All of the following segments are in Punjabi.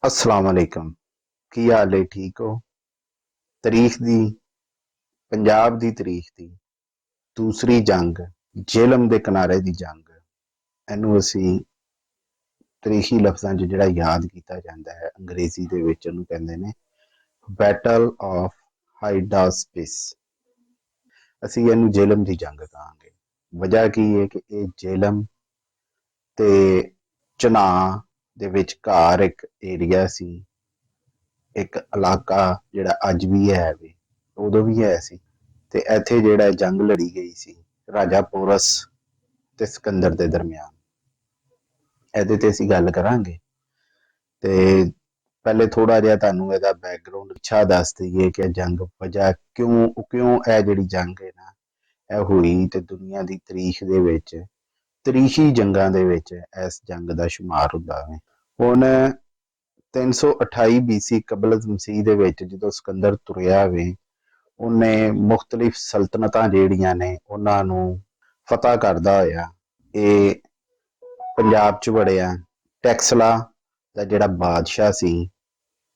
अस्सलाम वालेकुम। की हाल है? ठीक हो? तारीख दी पंजाब दी तारीख दी दूसरी जंग जेलम दे किनारे दी जंग ਇਹਨੂੰ ਅਸੀਂ ਤਾਰੀਖੀ ਲਫ਼ਜ਼ਾਂ 'ਚ ਜਿਹੜਾ ਯਾਦ ਕੀਤਾ ਜਾਂਦਾ ਹੈ ਅੰਗਰੇਜ਼ੀ ਦੇ ਵਿੱਚ ਉਹਨੂੰ ਕਹਿੰਦੇ ਨੇ ਬੈਟਲ ਆਫ ਹਾਈਡਾਸਪਿਸ। ਅਸੀਂ ਇਹਨੂੰ ਜੇਲਮ ਦੀ ਜੰਗ ਕਹਾਂਗੇ। ਵਜ੍ਹਾ ਕੀ ਹੈ ਕਿ ਇਹ ਜੇਲਮ ਤੇ ਚਨਾਹ ਦੇ ਵਿਚਕਾਰ ਇੱਕ ਏਰੀਆ ਸੀ, ਇੱਕ ਇਲਾਕਾ ਜਿਹੜਾ ਅੱਜ ਵੀ ਹੈ ਵੀ ਉਦੋਂ ਵੀ ਹੈ ਸੀ। ਤੇ ਇੱਥੇ ਜਿਹੜਾ ਜੰਗ ਲੜੀ ਗਈ ਸੀ ਰਾਜਾ ਪੋਰਸ ਤੇ ਸਿਕੰਦਰ ਦੇ ਦਰਮਿਆਨ। ਇਹਦੇ ਤੇ ਅਸੀਂ ਗੱਲ ਕਰਾਂਗੇ। ਤੇ ਪਹਿਲੇ ਥੋੜਾ ਜਿਹਾ ਤੁਹਾਨੂੰ ਇਹਦਾ ਬੈਕਗਰਾਉਂਡ ਅੱਛਾ ਦੱਸ ਦਈਏ ਕਿ ਜੰਗ ਵਜ੍ਹਾ ਕਿਉਂ ਇਹ ਜਿਹੜੀ ਜੰਗ ਹੈ ਨਾ ਇਹ ਹੋਈ ਤੇ ਦੁਨੀਆ ਦੀ ਤਾਰੀਖ ਦੇ ਵਿੱਚ ਤਾਰੀਖੀ ਜੰਗਾਂ ਦੇ ਵਿੱਚ ਇਸ ਜੰਗ ਦਾ ਸ਼ੁਮਾਰ ਹੁੰਦਾ ਹੈ। ਹੁਣ 328 BC ਕਬਲ ਮਸੀਹ ਦੇ ਵਿੱਚ ਜਦੋਂ ਸਿਕੰਦਰ ਤੁਰਿਆ ਵੇ ਉਹਨੇ ਮੁਖਤਲਿਫ ਸਲਤਨਤਾਂ ਜਿਹੜੀਆਂ ਨੇ ਉਹਨਾਂ ਨੂੰ ਫਤਹ ਕਰਦਾ ਹੋਇਆ ਇਹ ਪੰਜਾਬ 'ਚ ਵੜਿਆ। ਟੈਕਸਲਾ ਦਾ ਜਿਹੜਾ ਬਾਦਸ਼ਾਹ ਸੀ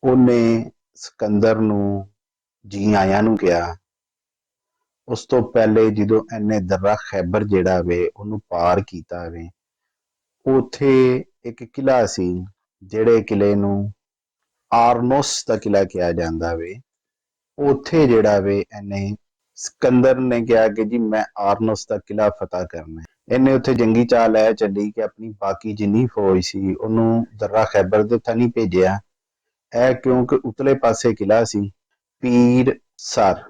ਉਹਨੇ ਸਿਕੰਦਰ ਨੂੰ ਜੀ ਆਇਆਂ ਨੂੰ ਕਿਹਾ। ਉਸ ਤੋਂ ਪਹਿਲੇ ਜਦੋਂ ਇਹਨੇ ਦर्रा ਖੈਬਰ ਜਿਹੜਾ ਵੇ ਉਹਨੂੰ ਪਾਰ ਕੀਤਾ ਵੇ ਉੱਥੇ ਇੱਕ ਕਿਲਾ ਸੀ ਜਿਹੜੇ ਕਿਲੇ ਨੂੰ ਆਰਨੋਸ ਦਾ ਕਿਲਾ ਕਿਹਾ ਜਾਂਦਾ ਵੇ। ਉੱਥੇ ਜਿਹੜਾ ਵੇ ਇਹਨੇ ਸਿਕੰਦਰ ਨੇ ਕਿਹਾ ਕਿ ਜੀ ਮੈਂ ਆਰਨੋਸ ਦਾ ਕਿਲਾ ਫਤਹ ਕਰਨਾ। ਇਹਨੇ ਉੱਥੇ ਜੰਗੀ ਚਾਲ ਇਹ ਚੱਲੀ ਕਿ ਆਪਣੀ ਬਾਕੀ ਜਿੰਨੀ ਫੌਜ ਸੀ ਉਹਨੂੰ ਦर्रा ਖੈਬਰ ਦੇ ਥਾਂ ਭੇਜਿਆ। ਇਹ ਕਿਉਂਕਿ ਉਤਲੇ ਪਾਸੇ ਕਿਲਾ ਸੀ ਪੀਰ ਸਰ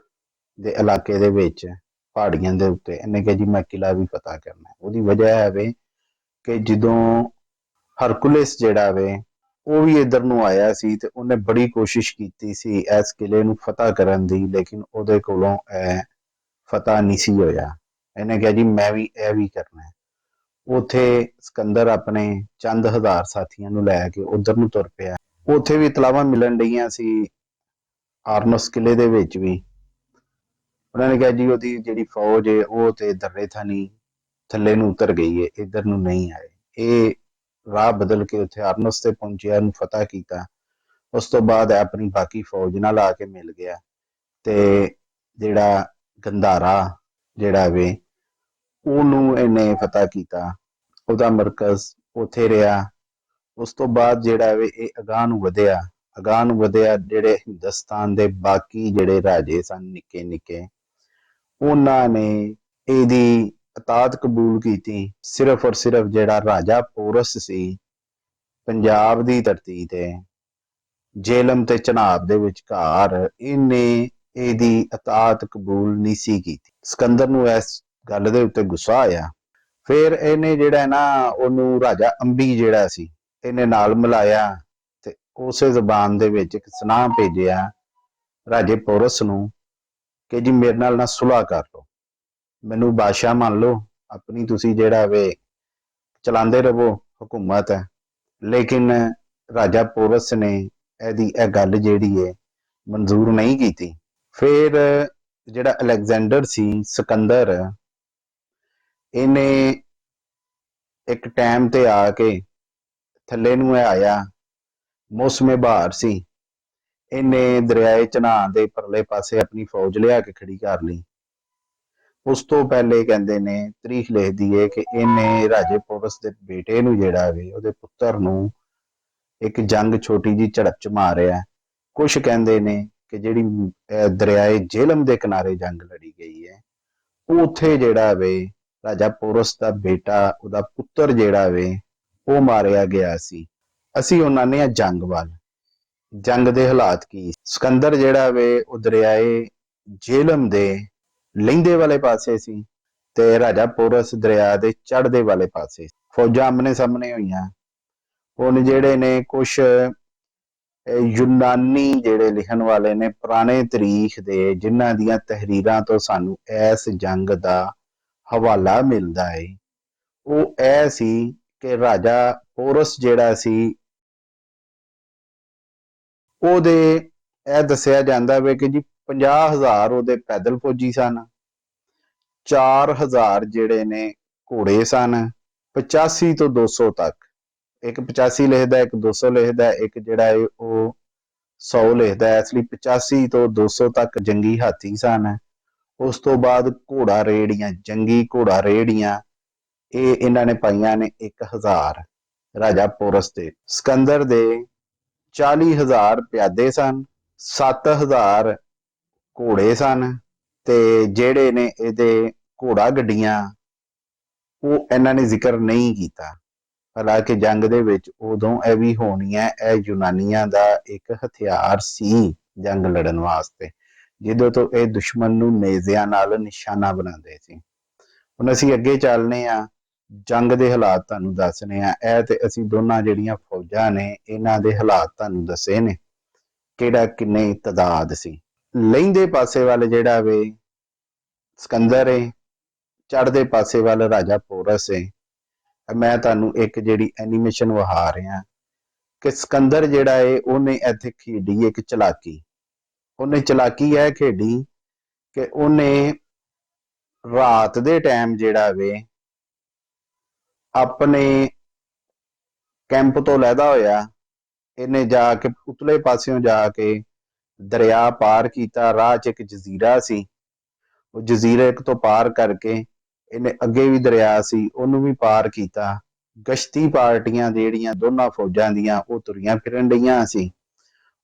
ਦੇ ਇਲਾਕੇ ਦੇ ਵਿੱਚ ਪਹਾੜੀਆਂ ਦੇ ਉੱਤੇ। ਇਹਨੇ ਕਿਹਾ ਜੀ ਮੈਂ ਕਿਲਾ ਵੀ ਫਤਹ ਕਰਨਾ। ਉਹਦੀ ਵਜ੍ਹਾ ਹੈ ਵੇ ਕਿ ਜਦੋਂ ਹਰਕੁਲਿਸ ਜਿਹੜਾ ਵੇ ਉਹ ਵੀ ਇੱਧਰ ਨੂੰ ਆਇਆ ਸੀ ਤੇ ਉਹਨੇ ਬੜੀ ਕੋਸ਼ਿਸ਼ ਕੀਤੀ ਸੀ ਇਸ ਕਿਲੇ ਨੂੰ ਫਤਹ ਕਰਨ ਦੀ, ਲੇਕਿਨ ਉਹਦੇ ਕੋਲੋਂ ਇਹ ਫਤਹ ਨਹੀਂ ਸੀ ਹੋਇਆ। ਇਹਨੇ ਕਿਹਾ ਜੀ ਮੈਂ ਵੀ ਇਹ ਵੀ ਕਰਨਾ। ਉੱਥੇ ਸਿਕੰਦਰ ਆਪਣੇ ਚੰਦ ਹਜ਼ਾਰ ਸਾਥੀਆਂ ਨੂੰ ਲੈ ਕੇ ਉਧਰ ਨੂੰ ਤੁਰ ਪਿਆ। ਉੱਥੇ ਵੀ ਤਲਾਵਾਂ ਮਿਲਣ ਡਈਆਂ ਸੀ ਆਰਨੋਸ ਕਿਲੇ ਦੇ ਵਿੱਚ ਵੀ। ਉਹਨਾਂ ਨੇ ਕਿਹਾ ਜੀ ਉਹਦੀ ਜਿਹੜੀ ਫੌਜ ਹੈ ਉਹ ਤੇ ਦर्रे ਥਾਨੀ ਥੱਲੇ ਨੂੰ ਉਤਰ ਗਈ ਹੈ, ਇੱਧਰ ਨੂੰ ਨਹੀਂ ਆਏ। ਇਹ ਰਾਹ ਬਦਲ ਕੇ ਉੱਥੇ ਆਰਨੋਸ ਤੇ ਪਹੁੰਚਿਆ, ਇਹਨੂੰ ਫਤਹ ਕੀਤਾ। ਉਸ ਤੋਂ ਬਾਅਦ ਆਪਣੀ ਬਾਕੀ ਫੌਜ ਨਾਲ ਆ ਕੇ ਮਿਲ ਗਿਆ ਤੇ ਜਿਹੜਾ ਗੰਧਾਰਾ ਜਿਹੜਾ ਵੇ ਉਹਨੂੰ ਇਹਨੇ ਫਤਹ ਕੀਤਾ। ਉਹਦਾ ਮਰਕਜ਼ ਉੱਥੇ ਰਿਹਾ। ਉਸ ਤੋਂ ਬਾਅਦ ਜਿਹੜਾ ਵੇ ਇਹ ਅਗਾਂਹ ਨੂੰ ਵਧਿਆ। ਜਿਹੜੇ ਹਿੰਦੁਸਤਾਨ ਦੇ ਬਾਕੀ ਜਿਹੜੇ ਰਾਜੇ ਸਨ ਨਿੱਕੇ ਨਿੱਕੇ ਉਹਨਾਂ ਨੇ ਇਹਦੀ ਅਤਾਤ ਕਬੂਲ ਕੀਤੀ। ਸਿਰਫ ਔਰ ਸਿਰਫ ਜਿਹੜਾ ਰਾਜਾ ਪੋਰਸ ਸੀ ਪੰਜਾਬ ਦੀ ਧਰਤੀ ਤੇ ਜੇਲਮ ਤੇ ਚਨਾਬ ਦੇ ਵਿਚਕਾਰ ਇਹਨੇ ਇਹਦੀ ਅਤਾਤ ਕਬੂਲ ਨਹੀਂ ਸੀ ਕੀਤੀ। ਸਿਕੰਦਰ ਨੂੰ ਇਸ ਗੱਲ ਦੇ ਉੱਤੇ ਗੁੱਸਾ ਆਇਆ। ਫਿਰ ਇਹਨੇ ਜਿਹੜਾ ਨਾ ਉਹਨੂੰ ਰਾਜਾ ਅੰਬੀ ਜਿਹੜਾ ਸੀ ਇਹਨੇ ਨਾਲ ਮਿਲਾਇਆ ਤੇ ਉਸੇ ਜ਼ਬਾਨ ਦੇ ਵਿੱਚ ਇੱਕ ਸੁਨਾਹ ਭੇਜਿਆ ਰਾਜੇ ਪੋਰਸ ਨੂੰ ਕਿ ਜੀ ਮੇਰੇ ਨਾਲ ਨਾ ਸੁਲ੍ਹਾ ਕਰ ਲਓ, ਮੈਨੂੰ ਬਾਦਸ਼ਾਹ ਮੰਨ ਲਓ, ਆਪਣੀ ਤੁਸੀਂ ਜਿਹੜਾ ਵੇ ਚਲਾਉਂਦੇ ਰਹੋ ਹਕੂਮਤ। ਲੇਕਿਨ ਰਾਜਾ ਪੋਰਸ ਨੇ ਇਹਦੀ ਇਹ ਗੱਲ ਜਿਹੜੀ ਹੈ ਮਨਜ਼ੂਰ ਨਹੀਂ ਕੀਤੀ। ਫਿਰ ਜਿਹੜਾ ਅਲੈਗਜ਼ੈਂਡਰ ਸੀ ਸਿਕੰਦਰ ਇਹਨੇ ਇੱਕ ਟਾਈਮ ਤੇ ਆ ਕੇ ਥੱਲੇ ਨੂੰ ਆਇਆ। ਮੌਸਮੇ ਬਹਾਰ ਸੀ। ਇਹਨੇ ਦਰਿਆਏ ਚਨਾਹ ਦੇ ਪਰਲੇ ਪਾਸੇ ਆਪਣੀ ਫੌਜ ਲਿਆ ਕੇ ਖੜੀ ਕਰ ਲਈ। ਉਸ ਤੋਂ ਪਹਿਲੇ ਕਹਿੰਦੇ ਨੇ ਤਾਰੀਖ ਲਿਖਦੀ ਹੈ ਕਿ ਇਹਨੇ ਰਾਜੇ ਪੋਰਸ ਦੇ ਬੇਟੇ ਨੂੰ ਜਿਹੜਾ ਵੇ ਉਹਦੇ ਪੁੱਤਰ ਨੂੰ ਇੱਕ ਜੰਗ ਛੋਟੀ ਜੀ ਝੜਪ ਚ ਮਾਰਿਆ। ਕੁਛ ਕਹਿੰਦੇ ਨੇ ਕਿ ਜਿਹੜੀ ਦਰਿਆਏ ਜੇਲਮ ਦੇ ਕਿਨਾਰੇ ਜੰਗ ਲੜੀ ਗਈ ਹੈ ਉੱਥੇ ਜਿਹੜਾ ਵੇ ਰਾਜਾ ਪੋਰਸ ਦਾ ਬੇਟਾ ਉਹਦਾ ਪੁੱਤਰ ਜਿਹੜਾ ਵੇ ਉਹ ਮਾਰਿਆ ਗਿਆ ਸੀ। ਅਸੀਂ ਉਹਨਾਂ ਨੇ ਜੰਗ ਵੱਲ, ਜੰਗ ਦੇ ਹਾਲਾਤ ਕੀ। ਸਿਕੰਦਰ ਜਿਹੜਾ ਵੇ ਉਹ ਦਰਿਆਏ ਜੇਲਮ ਦੇ ਲਹਿੰਦੇ ਵਾਲੇ ਪਾਸੇ ਸੀ ਤੇ ਰਾਜਾ ਪੋਰਸ ਦਰਿਆ ਦੇ ਚੜ੍ਹਦੇ ਵਾਲੇ ਪਾਸੇ। ਫੌਜਾਂ ਆਮਣੇ ਸਾਹਮਣੇ ਹੋਈਆਂ। ਹੁਣ ਜਿਹੜੇ ਨੇ ਕੁਛ ਯੂਨਾਨੀ ਜਿਹੜੇ ਲਿਖਣ ਵਾਲੇ ਨੇ ਪੁਰਾਣੇ ਤਾਰੀਖ ਦੇ ਜਿਨ੍ਹਾਂ ਦੀਆਂ ਤਹਿਰੀਰਾਂ ਤੋਂ ਸਾਨੂੰ ਇਸ ਜੰਗ ਦਾ ਹਵਾਲਾ ਮਿਲਦਾ ਹੈ ਉਹ ਇਹ ਸੀ ਕਿ ਰਾਜਾ ਪੋਰਸ ਜਿਹੜਾ ਸੀ ਉਹਦੇ ਇਹ ਦੱਸਿਆ ਜਾਂਦਾ ਵੇ ਕਿ ਜੀ 50,000 ਉਹਦੇ ਪੈਦਲ ਫੌਜੀ ਸਨ, 4,000 ਜਿਹੜੇ ਨੇ ਘੋੜੇ ਸਨ, 85 ਤੋਂ 200 ਤੱਕ एक 85 लिखता, एक 200 लिखता, एक जिहड़ा है वो 100 लिखता है। इसलिए 85 तो 200 तक जंगी हाथी सन। उस तो बाद घोड़ा रेहड़ियां, जंगी घोड़ा रेहड़ियां ये इन्हां ने पाईयां ने 1000 राजा पोरस दे। सिकंदर दे 40,000 प्यादे सन, 7,000 घोड़े सन, ते ਜਿਹੜੇ ਨੇ ਇਹਦੇ ਘੋੜਾ ਗੱਡੀਆਂ ਉਹ ਇਹਨਾਂ ਨੇ ਜ਼ਿਕਰ ਨਹੀਂ ਕੀਤਾ। ਹਾਲਾਂਕਿ ਜੰਗ ਦੇ ਵਿੱਚ ਉਦੋਂ ਇਹ ਵੀ ਹੋਣੀਆਂ, ਇਹ ਯੂਨਾਨੀਆਂ ਦਾ ਇੱਕ ਹਥਿਆਰ ਸੀ ਜੰਗ ਲੜਨ ਵਾਸਤੇ, ਜਿਹਦੇ ਤੋਂ ਇਹ ਦੁਸ਼ਮਣ ਨੂੰ ਨੇਜ਼ਿਆਂ ਨਾਲ ਨਿਸ਼ਾਨਾ ਬਣਾਉਂਦੇ ਸੀ। ਹੁਣ ਅਸੀਂ ਅੱਗੇ ਚੱਲਨੇ ਆ, ਜੰਗ ਦੇ ਹਾਲਾਤ ਤੁਹਾਨੂੰ ਦੱਸਨੇ ਆ। ਇਹ ਤੇ ਅਸੀਂ ਦੋਨਾਂ ਜਿਹੜੀਆਂ ਫੌਜਾਂ ਨੇ ਇਹਨਾਂ ਦੇ ਹਾਲਾਤ ਤੁਹਾਨੂੰ ਦੱਸੇ ਨੇ, ਕਿਹੜਾ ਕਿੰਨੇ ਤਦਾਦ ਸੀ। ਲਹਿੰਦੇ ਪਾਸੇ ਵੱਲ ਜਿਹੜਾ ਵੇ ਸਿਕੰਦਰ ਏ, ਚੜ੍ਹਦੇ ਪਾਸੇ ਵੱਲ ਰਾਜਾ ਪੋਰਸ ਏ। ਮੈਂ ਤੁਹਾਨੂੰ ਇੱਕ ਜਿਹੜੀ ਐਨੀਮੇਸ਼ਨ ਵਿਖਾ ਰਿਹਾ ਕਿ ਸਿਕੰਦਰ ਜਿਹੜਾ ਏ ਉਹਨੇ ਇੱਥੇ ਖੇਡੀ ਇੱਕ ਚਲਾਕੀ। ਉਹਨੇ ਚਲਾਕੀ ਇਹ ਖੇਡੀ ਕਿ ਉਹਨੇ ਰਾਤ ਦੇ ਟਾਈਮ ਜਿਹੜਾ ਵੇ ਆਪਣੇ ਕੈਂਪ ਤੋਂ ਲਹਿਦਾ ਹੋਇਆ ਇਹਨੇ ਜਾ ਕੇ ਉਤਲੇ ਪਾਸਿਓਂ ਜਾ ਕੇ ਦਰਿਆ ਪਾਰ ਕੀਤਾ। ਰਾਹ 'ਚ ਇੱਕ ਜਜ਼ੀਰਾ ਸੀ, ਉਹ ਜਜ਼ੀਰੇ ਤੋਂ ਪਾਰ ਕਰਕੇ ਇਹਨੇ ਅੱਗੇ ਵੀ ਦਰਿਆ ਸੀ ਉਹਨੂੰ ਵੀ ਪਾਰ ਕੀਤਾ। ਗਸ਼ਤੀ ਪਾਰਟੀਆਂ ਜਿਹੜੀਆਂ ਦੋਨਾਂ ਫੌਜਾਂ ਦੀਆਂ ਉਹ ਤੁਰੀਆਂ ਫਿਰਨ ਡਈਆਂ ਸੀ।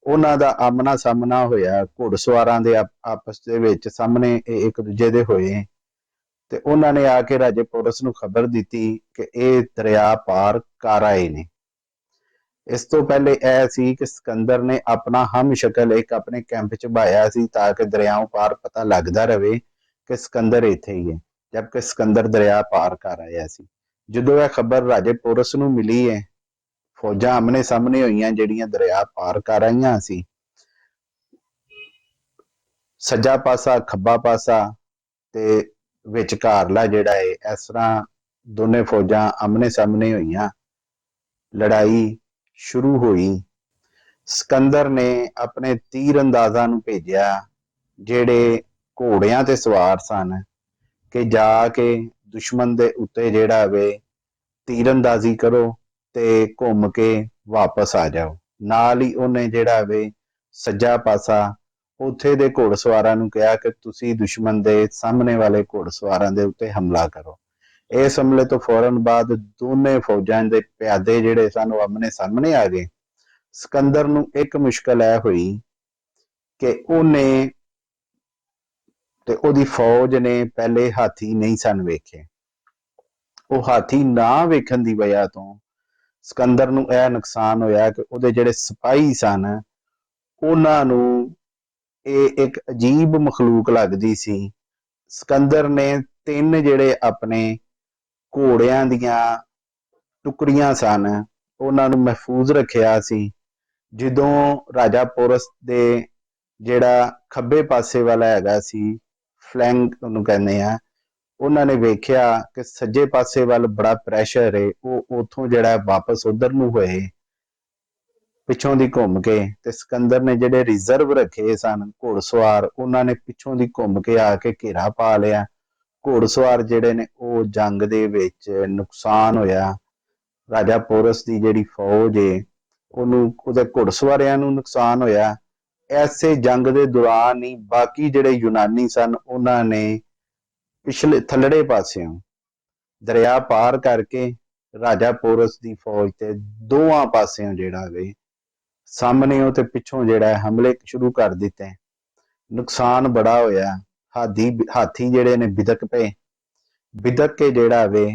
ਉਹਨਾਂ ਦਾ ਆਮਣਾ ਸਾਹਮਣਾ ਹੋਇਆ, ਘੁੜਸਵਾਰਾਂ ਦੇ ਆਪਸ ਦੇ ਵਿੱਚ ਸਾਹਮਣੇ ਇੱਕ ਦੂਜੇ ਦੇ ਹੋਏ, ਤੇ ਉਹਨਾਂ ਨੇ ਆ ਕੇ ਰਾਜੇ ਪੋਰਸ ਨੂੰ ਖਬਰ ਦਿੱਤੀ ਕਿ ਇਹ ਦਰਿਆ ਪਾਰ ਕਰ ਆਏ ਨੇ। ਇਸ ਤੋਂ ਪਹਿਲੇ ਇਹ ਸੀ ਕਿ ਸਿਕੰਦਰ ਨੇ ਆਪਣਾ ਹਮਸ਼ਕਲ ਇੱਕ ਆਪਣੇ ਕੈਂਪ 'ਚ ਬਾਇਆ ਸੀ ਤਾਂ ਕਿ ਦਰਿਆਓਂ ਪਾਰ ਪਤਾ ਲੱਗਦਾ ਰਵੇ ਕਿ ਸਿਕੰਦਰ ਇੱਥੇ ਹੀ ਹੈ, ਜਦਕਿ ਸਿਕੰਦਰ ਦਰਿਆ ਪਾਰ ਕਰ ਆਇਆ ਸੀ। ਜਦੋਂ ਇਹ ਖਬਰ ਰਾਜੇ ਪੋਰਸ ਨੂੰ ਮਿਲੀ ਹੈ, ਫੌਜਾਂ ਆਮਣੇ ਸਾਹਮਣੇ ਹੋਈਆਂ ਜਿਹੜੀਆਂ ਦਰਿਆ ਪਾਰ ਕਰ ਆਈਆਂ ਸੀ। ਸੱਜਾ ਪਾਸਾ, ਖੱਬਾ ਪਾਸਾ ਤੇ ਵਿਚਕਾਰਲਾ ਜਿਹੜਾ ਹੈ, ਇਸ ਤਰ੍ਹਾਂ ਦੋਨੇ ਫੌਜਾਂ ਆਮਣੇ ਸਾਹਮਣੇ ਹੋਈਆਂ। ਲੜਾਈ ਸ਼ੁਰੂ ਹੋਈ। ਸਿਕੰਦਰ ਨੇ ਆਪਣੇ ਤੀਰ ਅੰਦਾਜ਼ਾਂ ਨੂੰ ਭੇਜਿਆ ਜਿਹੜੇ ਘੋੜਿਆਂ ਤੇ ਸਵਾਰ ਸਨ ਕਿ ਜਾ ਕੇ ਦੁਸ਼ਮਣ ਦੇ ਉੱਤੇ ਜਿਹੜਾ ਵੇ ਤੀਰ ਅੰਦਾਜ਼ੀ ਕਰੋ ਤੇ ਘੁੰਮ ਕੇ ਵਾਪਸ ਆ ਜਾਓ। ਨਾਲ ਹੀ ਉਹਨੇ ਜਿਹੜਾ ਵੇ ਸੱਜਾ ਪਾਸਾ ਉੱਥੇ ਦੇ ਘੋੜਸਵਾਰਾਂ ਨੂੰ ਕਿਹਾ ਕਿ ਤੁਸੀਂ ਦੁਸ਼ਮਣ ਦੇ ਸਾਹਮਣੇ ਵਾਲੇ ਘੋੜਸਵਾਰਾਂ ਦੇ ਉੱਤੇ ਹਮਲਾ ਕਰੋ। ਇਸ ਹਮਲੇ ਤੋਂ ਫੌਰਨ ਬਾਅਦ ਦੋਨੇ ਫੌਜਾਂ ਦੇ ਪਿਆਦੇ ਜਿਹੜੇ ਸਨ ਉਹ ਆਮਣੇ ਸਾਹਮਣੇ ਆ ਗਏ। ਸਿਕੰਦਰ ਨੂੰ ਇੱਕ ਮੁਸ਼ਕਲ ਇਹ ਹੋਈ ਕਿ ਉਹਨੇ ਤੇ ਉਹਦੀ ਫੌਜ ਨੇ ਪਹਿਲੇ ਹਾਥੀ ਨਹੀਂ ਸਨ ਵੇਖੇ। ਉਹ ਹਾਥੀ ਨਾ ਵੇਖਣ ਦੀ ਵਜ੍ਹਾ ਤੋਂ ਸਿਕੰਦਰ ਨੂੰ ਇਹ ਨੁਕਸਾਨ ਹੋਇਆ ਕਿ ਉਹਦੇ ਜਿਹੜੇ ਸਿਪਾਹੀ ਸਨ ਉਹਨਾਂ ਨੂੰ ਇਹ ਇੱਕ ਅਜੀਬ ਮਖਲੂਕ ਲੱਗਦੀ ਸੀ। ਸਿਕੰਦਰ ਨੇ 3 ਜਿਹੜੇ ਆਪਣੇ ਘੋੜਿਆਂ ਦੀਆਂ ਟੁਕੜੀਆਂ ਸਨ ਉਹਨਾਂ ਨੂੰ ਮਹਿਫੂਜ਼ ਰੱਖਿਆ ਸੀ। ਜਦੋਂ ਰਾਜਾ ਪੋਰਸ ਦੇ ਜਿਹੜਾ ਖੱਬੇ ਪਾਸੇ ਵਾਲਾ ਹੈਗਾ ਸੀ, ਫਲੈਂਕ ਉਹਨੂੰ ਕਹਿੰਦੇ ਆ, ਉਹਨਾਂ ਨੇ ਵੇਖਿਆ ਕਿ ਸੱਜੇ ਪਾਸੇ ਵੱਲ ਬੜਾ ਪ੍ਰੈਸ਼ਰ ਹੈ, ਉਹ ਉੱਥੋਂ ਜਿਹੜਾ ਵਾਪਸ ਉਧਰ ਨੂੰ ਹੋਏ ਪਿੱਛੋਂ ਦੀ ਘੁੰਮ ਕੇ, ਤੇ ਸਿਕੰਦਰ ਨੇ ਜਿਹੜੇ ਰਿਜ਼ਰਵ ਰੱਖੇ ਸਨ ਘੋੜਸਵਾਰ ਉਹਨਾਂ ਨੇ ਪਿੱਛੋਂ ਦੀ ਘੁੰਮ ਕੇ ਆ ਕੇ ਘੇਰਾ ਪਾ ਲਿਆ। ਘੋੜਸਵਾਰ ਜਿਹੜੇ ਨੇ ਉਹ ਜੰਗ ਦੇ ਵਿੱਚ ਨੁਕਸਾਨ ਹੋਇਆ। ਰਾਜਾ ਪੋਰਸ ਦੀ ਜਿਹੜੀ ਫੌਜ ਏ ਉਹਨੂੰ, ਉਹਦੇ ਘੋੜਸਵਾਰਿਆਂ ਨੂੰ ਨੁਕਸਾਨ ਹੋਇਆ। ਐਸੇ ਜੰਗ ਦੇ ਦੌਰਾਨ ਹੀ ਬਾਕੀ ਜਿਹੜੇ ਯੂਨਾਨੀ ਸਨ ਉਹਨਾਂ ਨੇ ਪਿਛਲੇ ਥੱਲੜੇ ਪਾਸਿਓਂ ਦਰਿਆ ਪਾਰ ਕਰਕੇ ਰਾਜਾ ਪੋਰਸ ਦੀ ਫੌਜ ਤੇ ਦੋਵਾਂ ਪਾਸਿਓਂ ਜਿਹੜਾ ਵੇ ਸਾਹਮਣੇੋਂ ਤੇ ਪਿੱਛੋਂ ਜਿਹੜਾ ਹਮਲੇ ਸ਼ੁਰੂ ਕਰ ਦਿੱਤੇ। ਨੁਕਸਾਨ ਬੜਾ ਹੋਇਆ। ਹਾਥੀ ਜਿਹੜੇ ਨੇ ਬਿਦਕ ਪਏ। ਬਿਦਕ ਕੇ ਜਿਹੜਾ ਵੇ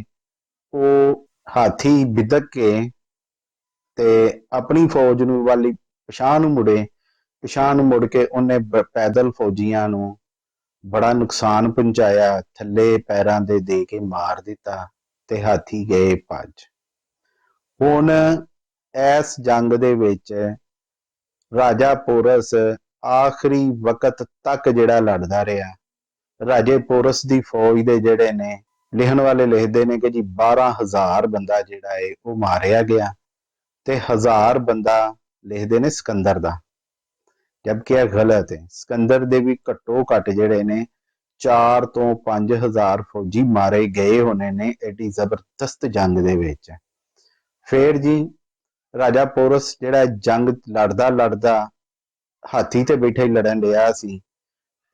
ਉਹ ਹਾਥੀ ਬਿਦਕ ਕੇ ਤੇ ਆਪਣੀ ਫੌਜ ਨੂੰ ਵਾਲੀ ਪਛਾਣ ਨੂੰ ਮੁੜੇ। ਪਛਾਣ ਨੂੰ ਮੁੜ ਕੇ ਉਹਨੇ ਪੈਦਲ ਫੌਜੀਆਂ ਨੂੰ ਬੜਾ ਨੁਕਸਾਨ ਪਹੁੰਚਾਇਆ, ਥੱਲੇ ਪੈਰਾਂ ਦੇ ਕੇ ਮਾਰ ਦਿੱਤਾ ਤੇ ਹਾਥੀ ਗਏ ਭੱਜ। ਹੁਣ ਇਸ ਜੰਗ ਦੇ ਵਿੱਚ ਰਾਜਾ ਪੋਰਸ ਆਖਰੀ ਵਕਤ ਤੱਕ ਜਿਹੜਾ ਲੜਦਾ ਰਿਹਾ। ਰਾਜੇ ਪੋਰਸ ਦੀ ਫੌਜ ਦੇ ਜਿਹੜੇ ਨੇ, ਲਿਖਣ ਵਾਲੇ ਲਿਖਦੇ ਨੇ ਕਿ ਜੀ 12,000 ਬੰਦਾ ਜਿਹੜਾ ਹੈ ਉਹ ਮਾਰਿਆ ਗਿਆ, ਤੇ 1000 ਬੰਦਾ ਲਿਖਦੇ ਨੇ ਸਿਕੰਦਰ ਦਾ, ਜਦਕਿ ਇਹ ਗਲਤ ਹੈ। ਸਿਕੰਦਰ ਦੇ ਵੀ ਘੱਟੋ ਘੱਟ ਜਿਹੜੇ ਨੇ 4 ਤੋਂ 5,000 ਫੌਜੀ ਮਾਰੇ ਗਏ ਹੋਣੇ ਨੇ ਐਡੀ ਜ਼ਬਰਦਸਤ ਜੰਗ ਦੇ ਵਿੱਚ। ਫਿਰ ਜੀ ਰਾਜਾ ਪੋਰਸ ਜਿਹੜਾ ਜੰਗ ਲੜਦਾ ਲੜਦਾ ਹਾਥੀ ਤੇ ਬੈਠੇ ਲੜਨ ਰਿਹਾ ਸੀ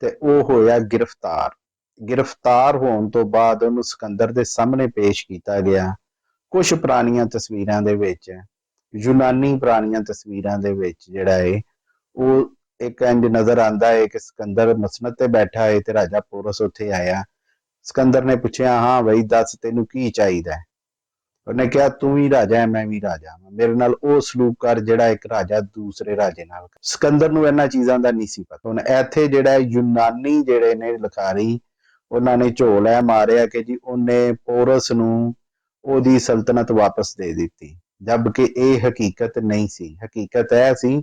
ਤੇ ਉਹ ਹੋਇਆ ਗ੍ਰਿਫਤਾਰ। ਗ੍ਰਿਫਤਾਰ ਹੋਣ ਤੋਂ ਬਾਅਦ ਉਹਨੂੰ ਸਿਕੰਦਰ ਦੇ ਸਾਹਮਣੇ ਪੇਸ਼ ਕੀਤਾ ਗਿਆ। ਕੁਝ ਪੁਰਾਣੀਆਂ ਤਸਵੀਰਾਂ ਦੇ ਵਿੱਚ, ਯੂਨਾਨੀ ਪੁਰਾਣੀਆਂ ਤਸਵੀਰਾਂ ਦੇ ਵਿੱਚ ਜਿਹੜਾ ਹੈ ਉਹ ਇੱਕ ਇੰਜ ਨਜ਼ਰ ਆਉਂਦਾ ਹੈ ਕਿ ਸਿਕੰਦਰ ਮਸਨਦ ਤੇ ਬੈਠਾ ਹੈ ਤੇ ਰਾਜਾ ਪੋਰਸ ਉੱਥੇ ਆਇਆ। ਸਿਕੰਦਰ ਨੇ ਪੁੱਛਿਆ, ਹਾਂ ਬਈ ਦੱਸ ਤੈਨੂੰ ਕੀ ਚਾਹੀਦਾ। ਉਹਨੇ ਕਿਹਾ, ਤੂੰ ਵੀ ਰਾਜਾ ਹੈ, ਮੈਂ ਵੀ ਰਾਜਾ ਹਾਂ, ਮੇਰੇ ਨਾਲ ਉਹ ਸਲੂਕ ਕਰ ਜਿਹੜਾ ਇੱਕ ਰਾਜਾ ਦੂਸਰੇ ਰਾਜੇ ਨਾਲ। ਸਿਕੰਦਰ ਨੂੰ ਇਹਨਾਂ ਚੀਜ਼ਾਂ ਦਾ ਨਹੀਂ ਸੀ ਪਤਾ। ਹੁਣ ਇੱਥੇ ਜਿਹੜਾ ਯੂਨਾਨੀ ਜਿਹੜੇ ਨੇ ਲਿਖਾਰੀ, ਉਹਨਾਂ ਨੇ ਝੋਲ ਇਹ ਮਾਰਿਆ ਕਿ ਜੀ ਉਹਨੇ ਪੋਰਸ ਨੂੰ ਉਹਦੀ ਸਲਤਨਤ ਵਾਪਸ ਦੇ ਦਿੱਤੀ, ਜਦਕਿ ਇਹ ਹਕੀਕਤ ਨਹੀਂ ਸੀ। ਹਕੀਕਤ ਇਹ ਸੀ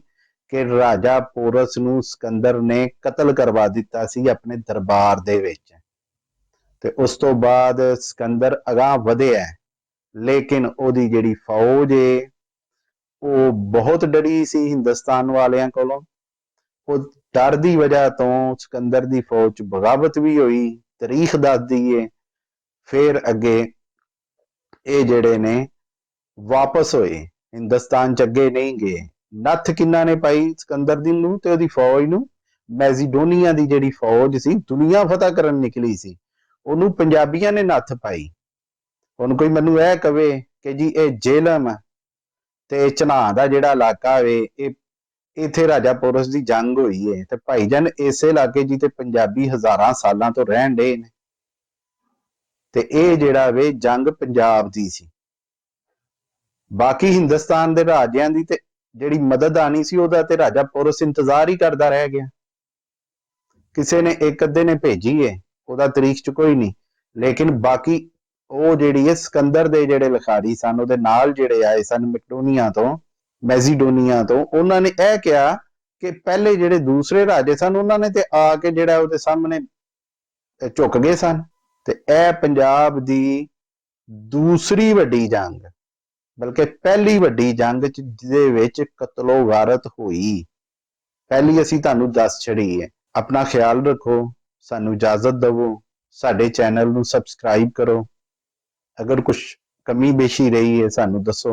ਕਿ ਰਾਜਾ ਪੋਰਸ ਨੂੰ ਸਿਕੰਦਰ ਨੇ ਕਤਲ ਕਰਵਾ ਦਿੱਤਾ ਸੀ ਆਪਣੇ ਦਰਬਾਰ ਦੇ ਵਿੱਚ। ਤੇ ਉਸ ਤੋਂ ਬਾਅਦ ਸਿਕੰਦਰ ਅਗਾਂਹ ਵਧਿਆ, ਲੇਕਿਨ ਉਹਦੀ ਜਿਹੜੀ ਫੌਜ ਏ ਉਹ ਬਹੁਤ ਡਰੀ ਸੀ ਹਿੰਦੁਸਤਾਨ ਵਾਲਿਆਂ ਕੋਲੋਂ। ਉਹ ਡਰ ਦੀ ਵਜ੍ਹਾ ਤੋਂ ਸਿਕੰਦਰ ਦੀ ਫੌਜ 'ਚ ਬਗਾਵਤ ਵੀ ਹੋਈ, ਤਾਰੀਖ ਦੱਸਦੀ ਏ। ਫਿਰ ਅੱਗੇ ਇਹ ਜਿਹੜੇ ਨੇ ਵਾਪਸ ਹੋਏ, ਹਿੰਦੁਸਤਾਨ 'ਚ ਅੱਗੇ ਨਹੀਂ ਗਏ। ਨੱਥ ਕਿਹਨਾਂ ਨੇ ਪਾਈ ਸਿਕੰਦਰ ਦੀ ਨੂੰ ਤੇ ਉਹਦੀ ਫੌਜ ਨੂੰ? ਮੈਸੀਡੋਨੀਆ ਦੀ ਜਿਹੜੀ ਫੌਜ ਸੀ, ਦੁਨੀਆ ਫਤਿਹ ਕਰਨ ਨਿਕਲੀ ਸੀ, ਉਹਨੂੰ ਪੰਜਾਬੀਆਂ ਨੇ ਨੱਥ ਪਾਈ। ਹੁਣ ਕੋਈ ਮੈਨੂੰ ਇਹ ਕਵੇ ਕਿ ਜੀ ਇਹ ਜੇਹਲਮ ਤੇ ਚਨਾਹ ਦਾ ਜਿਹੜਾ ਇਲਾਕਾ ਵੇ, ਇਹ ਇੱਥੇ ਰਾਜਾ ਪੋਰਸ ਦੀ ਜੰਗ ਹੋਈ ਹੈ, ਤੇ ਭਾਈ ਜਾਨ ਇਸੇ ਇਲਾਕੇ ਜੀ ਤੇ ਪੰਜਾਬੀ ਹਜ਼ਾਰਾਂ ਸਾਲਾਂ ਤੋਂ ਰਹਿਣ ਡੇ ਨੇ। ਤੇ ਇਹ ਜਿਹੜਾ ਵੇ ਜੰਗ ਪੰਜਾਬ ਦੀ ਸੀ। ਬਾਕੀ ਹਿੰਦੁਸਤਾਨ ਦੇ ਰਾਜਿਆਂ ਦੀ ਤੇ ਜਿਹੜੀ ਮਦਦ ਆਣੀ ਸੀ ਉਹਦਾ ਤੇ ਰਾਜਾ ਪੋਰਸ ਇੰਤਜ਼ਾਰ ਹੀ ਕਰਦਾ ਰਹਿ ਗਿਆ। ਕਿਸੇ ਨੇ ਇੱਕ ਅੱਧੇ ਨੇ ਭੇਜੀ ਏ, ਉਹਦਾ ਤਰੀਖ 'ਚ ਕੋਈ ਨਹੀਂ, ਲੇਕਿਨ ਬਾਕੀ ਉਹ ਜਿਹੜੀ ਹੈ ਸਿਕੰਦਰ ਦੇ ਜਿਹੜੇ ਲਿਖਾਰੀ ਸਨ, ਉਹਦੇ ਨਾਲ ਜਿਹੜੇ ਆਏ ਸਨ ਮੈਕਡੋਨੀਆ ਤੋਂ, ਮੈਸੀਡੋਨੀਆ ਤੋਂ, ਉਹਨਾਂ ਨੇ ਇਹ ਕਿਹਾ ਕਿ ਪਹਿਲੇ ਜਿਹੜੇ ਦੂਸਰੇ ਰਾਜੇ ਸਨ ਉਹਨਾਂ ਨੇ ਤੇ ਆ ਕੇ ਜਿਹੜਾ ਉਹਦੇ ਸਾਹਮਣੇ ਝੁਕ ਗਏ ਸਨ। ਤੇ ਇਹ ਪੰਜਾਬ ਦੀ ਦੂਸਰੀ ਵੱਡੀ ਜੰਗ, ਬਲਕਿ ਪਹਿਲੀ ਵੱਡੀ ਜੰਗ ਜਿਹਦੇ ਵਿੱਚ ਕਤਲੋ ਗਾਰਤ ਹੋਈ, ਪਹਿਲੀ ਅਸੀਂ ਤੁਹਾਨੂੰ ਦੱਸ ਛੜੀ ਹੈ। ਆਪਣਾ ਖਿਆਲ ਰੱਖੋ, ਸਾਨੂੰ ਇਜਾਜ਼ਤ ਦਿਵੋ, ਸਾਡੇ ਚੈਨਲ ਨੂੰ ਸਬਸਕ੍ਰਾਈਬ ਕਰੋ। ਅਗਰ ਕੁਝ ਕਮੀ ਬੇਸ਼ੀ ਰਹੀ ਹੈ ਸਾਨੂੰ ਦੱਸੋ।